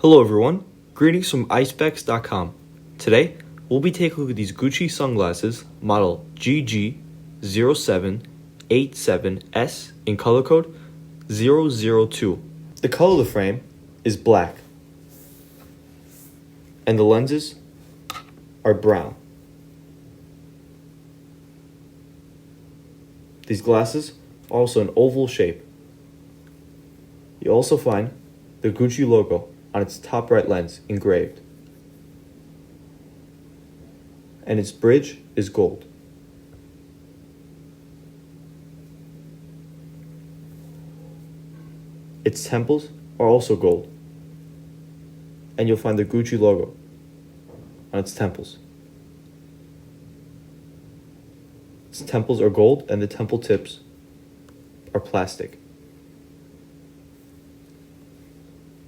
Hello everyone, greetings from Eyespecs.com. Today, we'll be taking a look at these Gucci sunglasses, model GG0787S in color code 002. The color of the frame is black, and the lenses are brown. These glasses are also an oval shape. You also find the Gucci logo on its top right lens engraved, and its bridge is gold. Its temples are also gold, and you'll find the Gucci logo on its temples. Its temples are gold and the temple tips are plastic.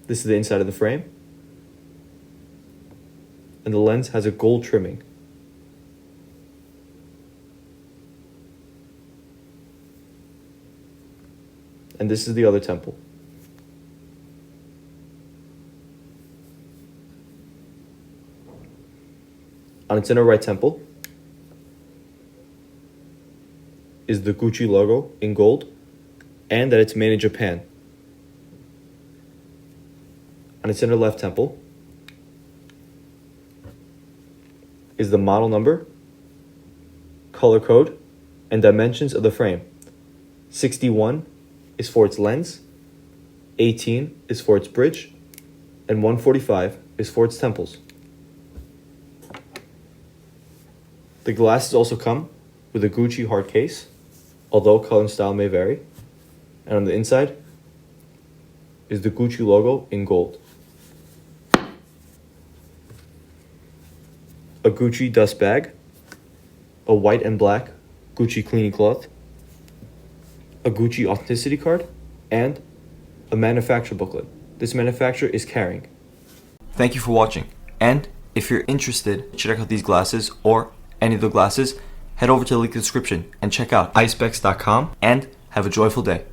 This is the inside of the frame, and the lens has a gold trimming. And this is the other temple. On its inner right temple is the Gucci logo in gold, and that it's made in Japan. On its inner left temple is the model number, color code, and dimensions of the frame. 61 is for its lens, 18 is for its bridge, and 145 is for its temples. The glasses also come with a Gucci hard case, although color and style may vary. And on the inside is the Gucci logo in gold. A Gucci dust bag, a white and black Gucci cleaning cloth, a Gucci authenticity card, and a manufacturer booklet. This manufacturer is Caring. Thank you for watching, and if you're interested to check out these glasses or any of the glasses, head over to the link in the description and check out Eyespecs.com, and have a joyful day.